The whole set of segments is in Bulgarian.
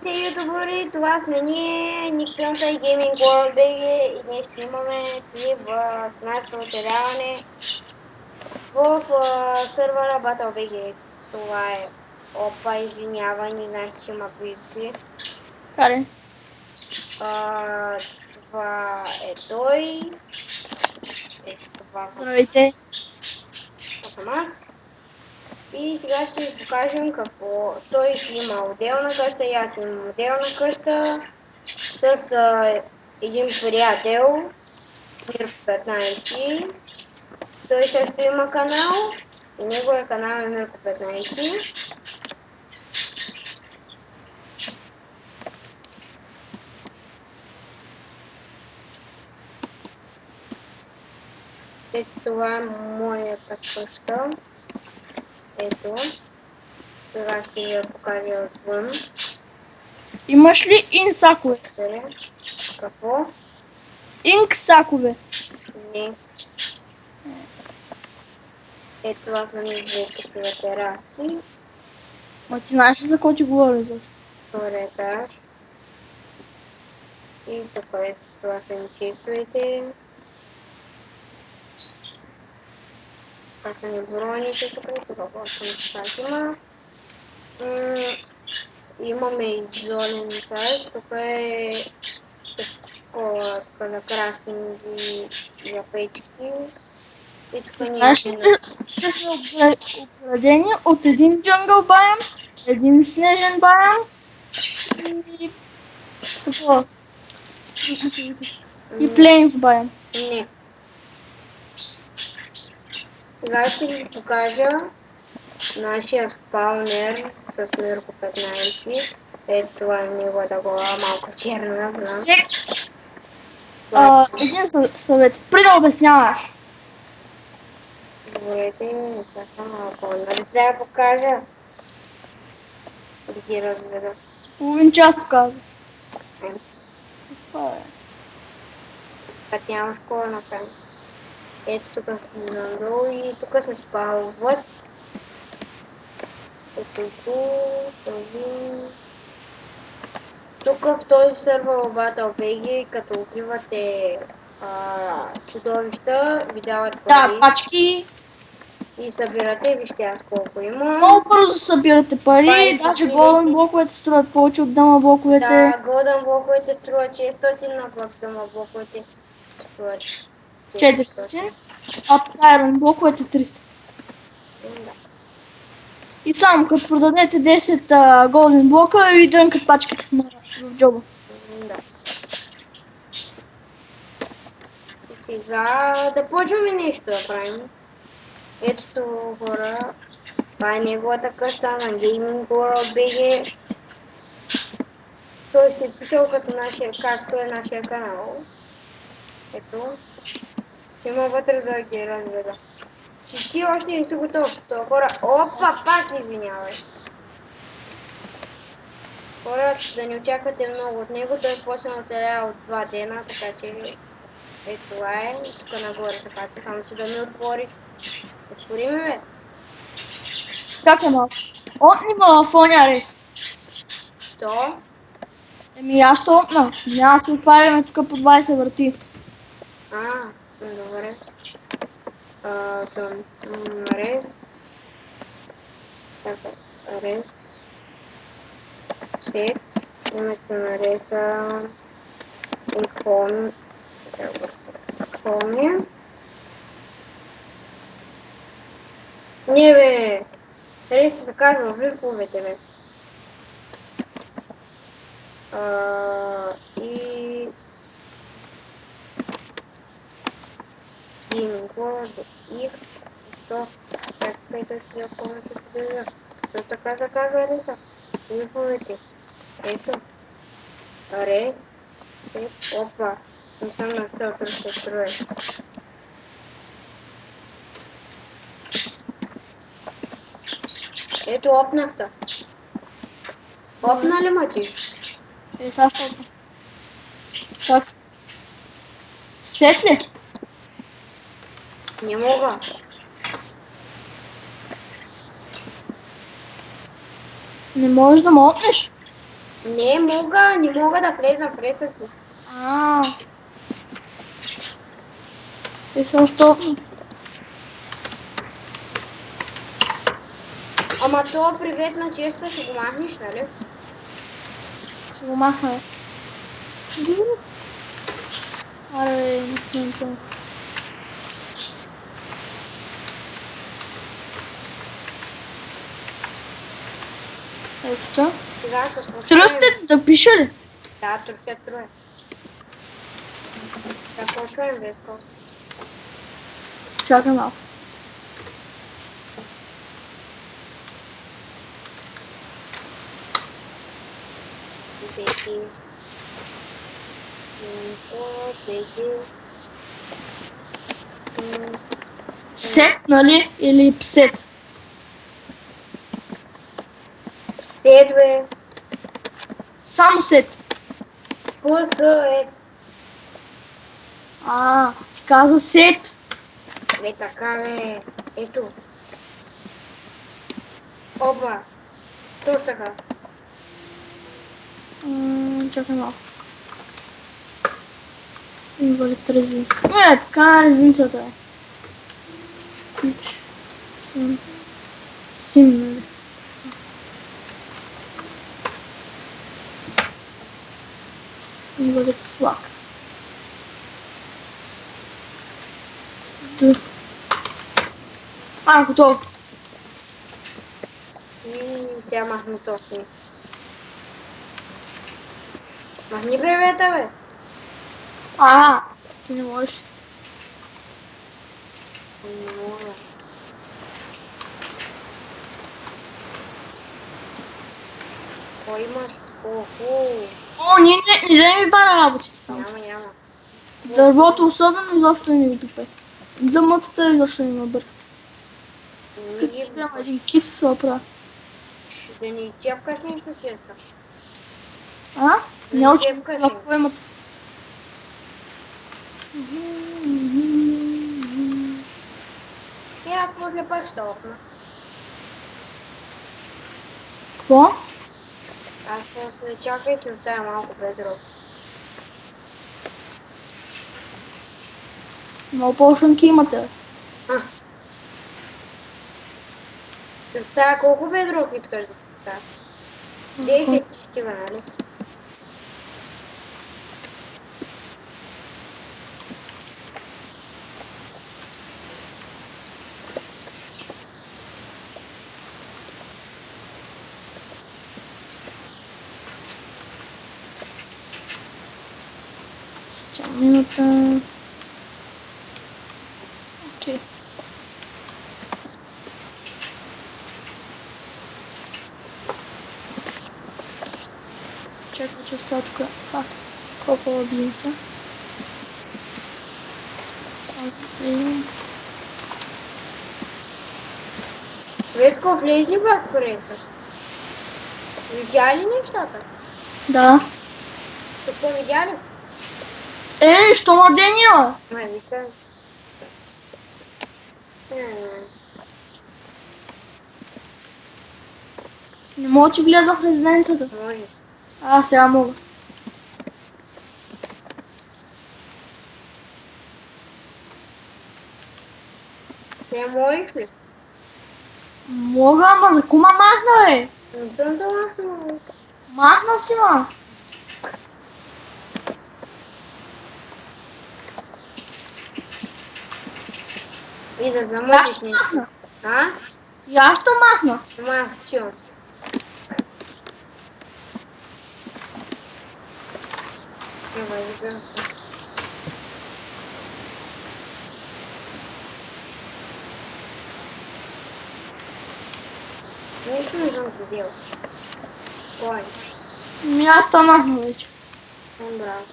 Здравейте, добри, това сме ние, Никсънса и Gaming World BG и днес ще имаме клип с нашето оцеляване в сървъра Battle BG. Това е... Опа, извинявай, не знаех, че има клипи. Каре. Това е той. Ето Здравейте. това съм аз. И сега ще ви покажем какво. Той си има отделна къща и аз имам отделна къща с един приятел, Мир 15. Той също има канал и неговия канал е Мирко 15. Ето това е моята къща. Ето. Сега ще ви я покажа отвън. Имаш ли инк сакове? Какво? Инк сакове. Не. Ето това са ми две такива тераси. Ма ти знаеш ли за какво ти говоря? За? Втория етаж. И тук ето това са ми чистовете. Това са ми броните тук. Тук просто има. Имаме изолен етаж. Тук е такова, тук за крафтинги и за печки. И тук Знаеш ли, че сме обградени от един джангъл байам, един снежен байам и какво? И плейнс байам. Не. Сега ще ви покажа нашия спаунер с Мирко 15. Ето това е неговата глава, малко черна, знам. Един съвет. При да обясняваш. Добрете, не чакам малко. Нали трябва да покажа? Да ги разбера. Половин час показва. Това е. Път няма школа направим. Ето тук си надолу и тук се спалват. Ето този. Тук в този сервер Battle BG, като убивате чудовища, ви дават Да, пари пачки. и събирате, вижте аз колко има. Много бързо събирате пари. 20 Даже 000. голден блоковете струват повече от дъма блоковете. Да, голден блоковете струват 600, но пък дъма блоковете струват 400. А Iron блоковете 300. Да. И само като продадете 10 голден блока и дънкат пачката в джоба. Да. И сега да почваме нещо да правим. Ето това хора. Това е неговата къща на Gaming World BG. Той си е пишал като нашия, както е нашия канал. Ето. Има вътре да ги разведа. Че ти още не си готов. Това хора. Опа, пак извинявай. Хора, да не очаквате много от него. Той почна оцелява от 2 дена, така че ето това е. Тук нагоре така, само че да ми отвориш. Отвори ме, бе. Чакай малко. Отни в фоня рез. Що? Еми аз ще отна. Няма да се отваряме тук по 20 върти. Добре. Съм рез. Така, рез. Сет. Името на реза и хоми. Не, бе. Рез се казва вирковете, бе. И Динго, их, что, как это я полностью подаю. Что такая заказа Реса? Не помните. Это Рес. Опа. Не сам на все просто строю. Ето опнахта. Опна ли мати? Сега ще отна. Так. Сет ли? Не мога. Не можеш да ме отнеш. Не мога да влезна през ти. А. И защо? Ама това привет на честа ще го махнеш, нали? Ще го махна, бе. Аре, не то. Ето това. Сега какво Тръстът да пише ли? Да, тръстят трое. Да, почваме Веско. Чакай малко. Беги. Беги. Сет, нали? Или псет? Седве. Само сет. Пъсъет. А, ти каза сет. Бе, така бе. Ето. Опа. Точно така. Чакай малко. Инвалид резинска. Не, така резинцата е. Ключ. Сим, нали? Инвалид флаг. Готово. Тя махни точно. Махни бревета, бе. Ти не можеш. Не мога. Кой имаш? Оху. Не дай ми бана работите само. Няма. Дървото особено изобщо не ми пипе. Дъмътата изобщо не ме бърка. Като си взема един кит, ще се оправя. Да ни чепкаш нещо често. Не учим какво имат. И аз после пак ще опна. Какво? Аз после чакай, че оставя малко без роб. Много по-шънки имате. Оставя колко без роб искаш да оставя? 10 стига, нали? Минута. Окей. Чакай, че остава тук. Колко лабин са? Само да видим. Ветко, влезни в разпоредка. Видя ли нещата? Да. Какво видя ли? Що младения? Май, вика. Не мога ти вляза в резиденцията. Може. Сега мога. Те можеш ли? Мога, ама за кума махна, бе? Не съм се махнала. Махна си, ма. И да замътиш нещо. Махна. А? Я ще махна. Ама аз чувам. Ема, вика. Нищо не съм се взел. Кой? Аз ще махна вече. Браво.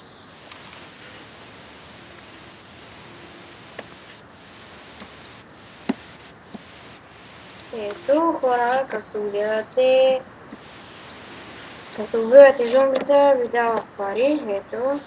Ето хора, като гледате зомбите, ви дава пари, ето.